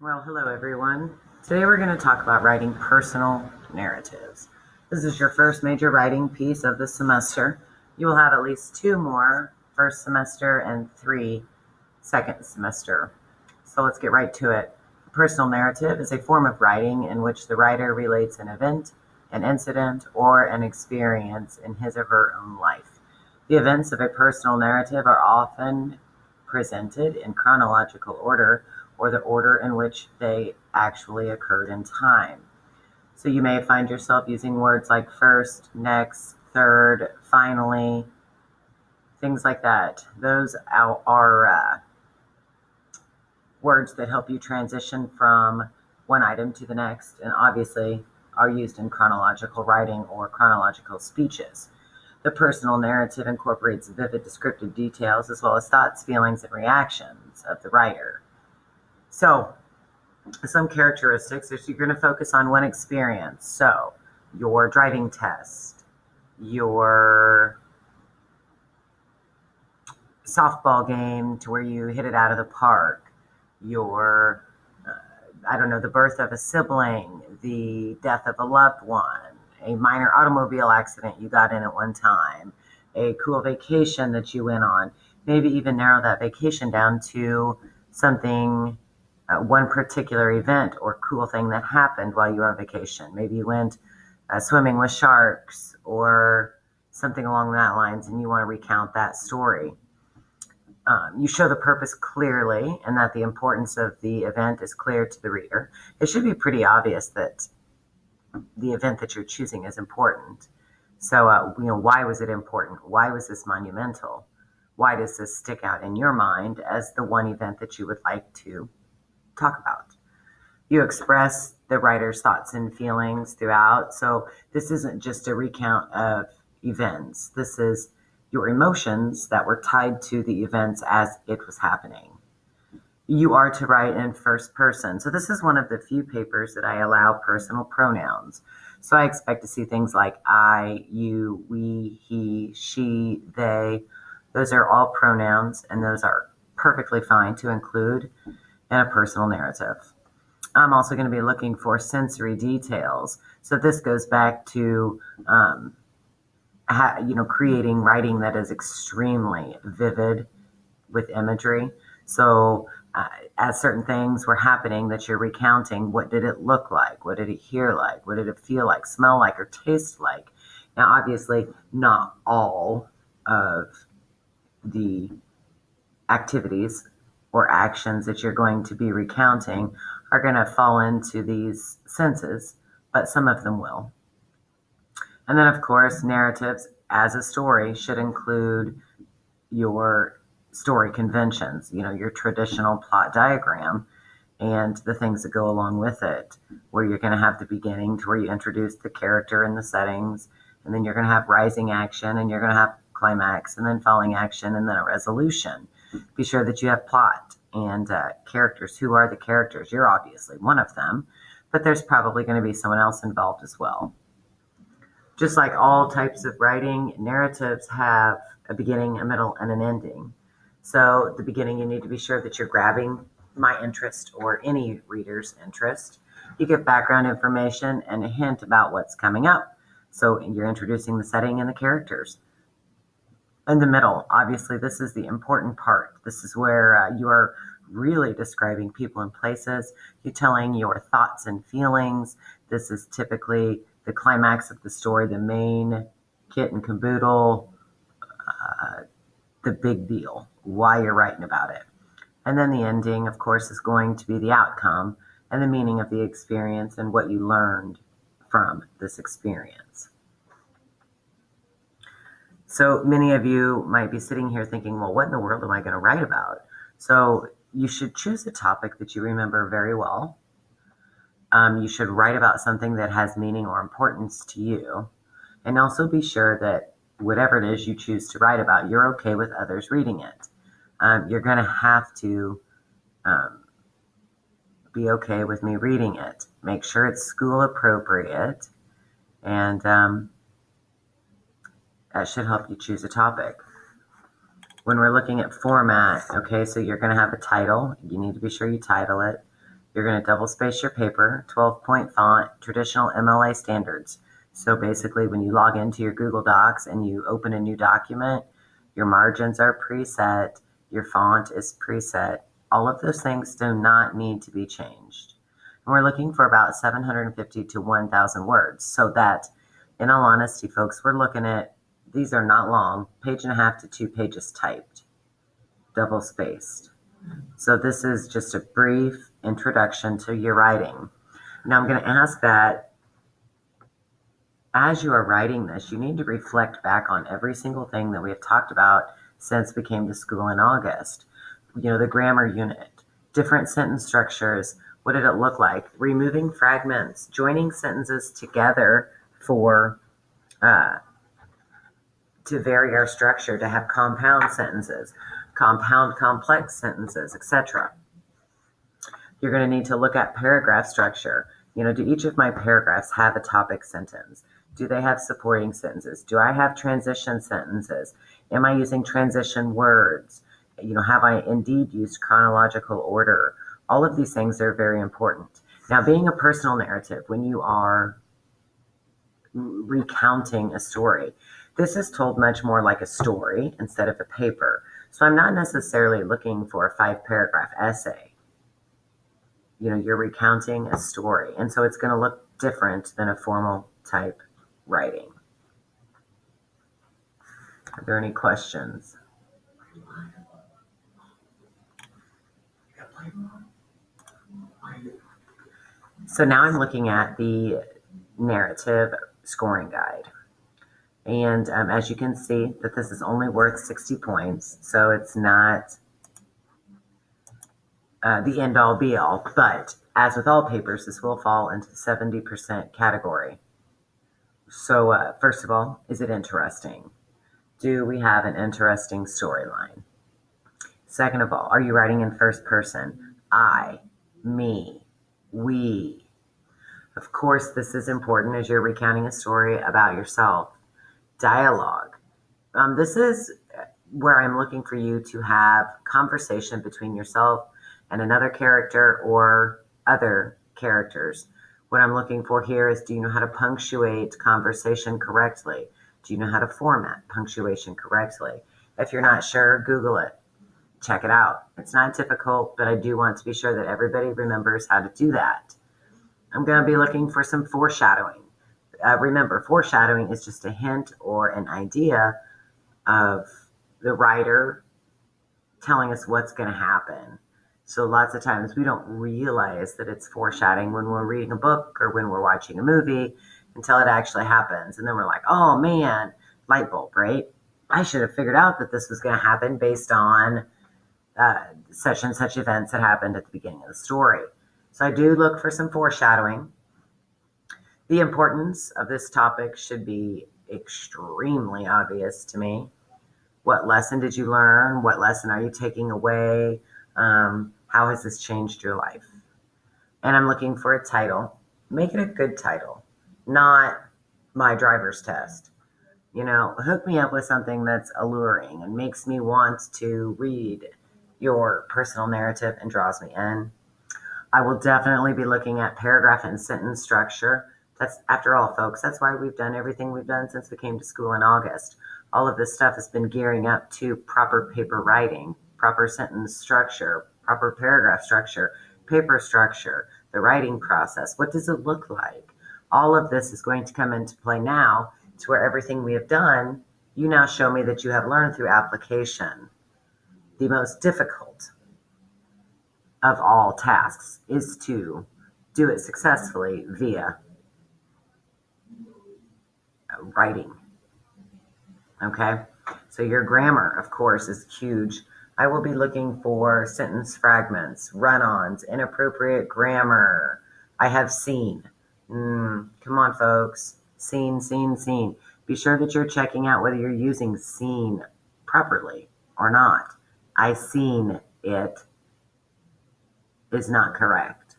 Well, hello everyone. Today we're going to talk about writing personal narratives. This is your first major writing piece of the semester. You will have at least 2 more first semester and 3 second semester. So let's get right to it. A personal narrative is a form of writing in which the writer relates an event, an incident, or an experience in his or her own life. The events of a personal narrative are often presented in chronological order or the order in which they actually occurred in time. So you may find yourself using words like first, next, third, finally, things like that. Those are words that help you transition from one item to the next, and obviously are used in chronological writing or chronological speeches. The personal narrative incorporates vivid descriptive details as well as thoughts, feelings, and reactions of the writer. So, some characteristics is you're going to focus on one experience. So, your driving test, your softball game to where you hit it out of the park, your, the birth of a sibling, the death of a loved one, a minor automobile accident you got in at one time, a cool vacation that you went on. Maybe even narrow that vacation down to something, one particular event or cool thing that happened while you were on vacation. Maybe you went swimming with sharks or something along that lines, and you want to recount that story. You show the purpose clearly and that the importance of the event is clear to the reader. It should be pretty obvious that the event that you're choosing is important. So, why was it important? Why was this monumental? Why does this stick out in your mind as the one event that you would like to talk about? You express the writer's thoughts and feelings throughout. So this isn't just a recount of events. This is your emotions that were tied to the events as it was happening. You are to write in first person. So this is one of the few papers that I allow personal pronouns. So I expect to see things like I, you, we, he, she, they. Those are all pronouns, and those are perfectly fine to include in a personal narrative. I'm also going to be looking for sensory details. So this goes back to creating writing that is extremely vivid with imagery. So as certain things were happening that you're recounting, what did it look like? What did it hear like? What did it feel like, smell like, or taste like? Now, obviously, not all of the activities or actions that you're going to be recounting are going to fall into these senses, but some of them will. And then, of course, narratives as a story should include your story conventions, your traditional plot diagram and the things that go along with it, where you're going to have the beginning to where you introduce the character and the settings, and then you're going to have rising action, and you're going to have climax, and then falling action, and then a resolution. Be sure that you have plot and characters. Who are the characters? You're obviously one of them, but there's probably going to be someone else involved as well. Just like all types of writing, narratives have a beginning, a middle, and an ending. So at the beginning, you need to be sure that you're grabbing my interest or any reader's interest. You give background information and a hint about what's coming up. So you're introducing the setting and the characters. In the middle, obviously, this is the important part. This is where you are really describing people and places. You're telling your thoughts and feelings. This is typically the climax of the story, the main kit and caboodle, the big deal, why you're writing about it. And then the ending, of course, is going to be the outcome and the meaning of the experience and what you learned from this experience. So many of you might be sitting here thinking, well, what in the world am I going to write about? So you should choose a topic that you remember very well. You should write about something that has meaning or importance to you. And also be sure that whatever it is you choose to write about, you're okay with others reading it. You're going to have to be okay with me reading it. Make sure it's school appropriate, and that should help you choose a topic. When we're looking at format, okay, so you're going to have a title. You need to be sure you title it. You're going to double space your paper, 12-point font, traditional MLA standards. So basically, when you log into your Google Docs and you open a new document, your margins are preset, your font is preset. All of those things do not need to be changed. And we're looking for about 750 to 1,000 words. So that, in all honesty, folks, we're looking at, these are not long, 1.5 to 2 pages typed, double spaced. So this is just a brief introduction to your writing. Now I'm going to ask that as you are writing this, you need to reflect back on every single thing that we have talked about since we came to school in August. The grammar unit, different sentence structures, what did it look like? Removing fragments, joining sentences together for to vary our structure, to have compound sentences, compound complex sentences, etc. You're going to need to look at paragraph structure. Do each of my paragraphs have a topic sentence? Do they have supporting sentences? Do I have transition sentences? Am I using transition words? Have I indeed used chronological order? All of these things are very important. Now, being a personal narrative, when you are recounting a story, this is told much more like a story instead of a paper. So I'm not necessarily looking for a 5-paragraph essay. You're recounting a story, and so it's going to look different than a formal type writing. Are there any questions? So now I'm looking at the narrative scoring guide. And as you can see, that this is only worth 60 points, so it's not the end-all be-all, but as with all papers, this will fall into the 70% category. So first of all, is it interesting? Do we have an interesting storyline? Second of all, are you writing in first person? I, me, we. Of course, this is important as you're recounting a story about yourself. Dialogue. This is where I'm looking for you to have conversation between yourself and another character or other characters. What I'm looking for here is, do you know how to punctuate conversation correctly? Do you know how to format punctuation correctly? If you're not sure, Google it. Check it out. It's not difficult, but I do want to be sure that everybody remembers how to do that. I'm going to be looking for some foreshadowing. Remember, foreshadowing is just a hint or an idea of the writer telling us what's going to happen. So lots of times we don't realize that it's foreshadowing when we're reading a book or when we're watching a movie until it actually happens. And then we're like, oh man, light bulb, right? I should have figured out that this was going to happen based on such and such events that happened at the beginning of the story. So I do look for some foreshadowing. The importance of this topic should be extremely obvious to me. What lesson did you learn? What lesson are you taking away? How has this changed your life? And I'm looking for a title. Make it a good title, not my driver's test. Hook me up with something that's alluring and makes me want to read your personal narrative and draws me in. I will definitely be looking at paragraph and sentence structure. That's, after all, folks, that's why we've done everything we've done since we came to school in August. All of this stuff has been gearing up to proper paper writing, proper sentence structure, proper paragraph structure, paper structure, the writing process. What does it look like? All of this is going to come into play now, to where everything we have done, you now show me that you have learned through application. The most difficult of all tasks is to do it successfully via writing. Okay, so your grammar, of course, is huge. I will be looking for sentence fragments, run-ons, inappropriate grammar. I have seen. Come on, folks. Seen, seen, seen. Be sure that you're checking out whether you're using seen properly or not. I seen it is not correct.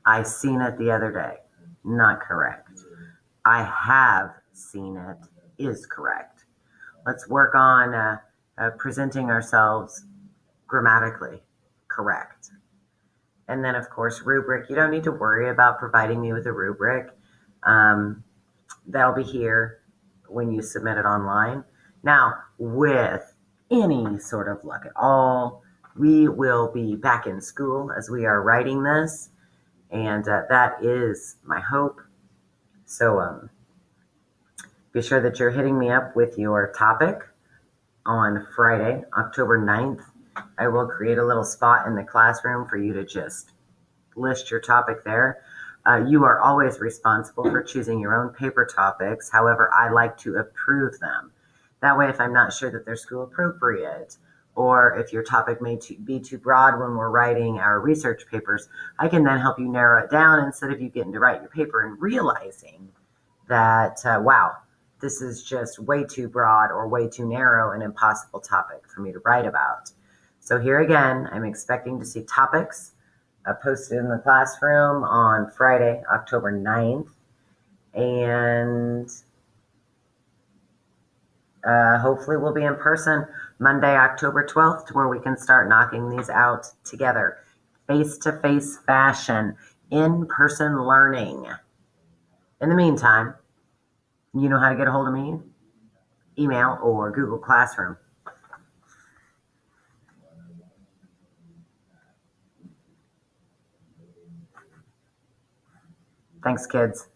I seen it the other day. Not correct. I have seen it is correct. Let's work on presenting ourselves grammatically correct. And then, of course, rubric. You don't need to worry about providing me with a rubric. Um, that'll be here when you submit it online. Now, with any sort of luck at all, we will be back in school as we are writing this, and that is my hope. So be sure that you're hitting me up with your topic on Friday, October 9th. I will create a little spot in the classroom for you to just list your topic there. You are always responsible for choosing your own paper topics. However, I like to approve them. That way, if I'm not sure that they're school appropriate, or if your topic may be too broad when we're writing our research papers, I can then help you narrow it down instead of you getting to write your paper and realizing that, wow, this is just way too broad or way too narrow, an impossible topic for me to write about. So here again, I'm expecting to see topics posted in the classroom on Friday, October 9th. And hopefully we'll be in person Monday, October 12th, where we can start knocking these out together. Face-to-face fashion, in-person learning. In the meantime, you know how to get a hold of me, email or Google Classroom. Thanks, kids.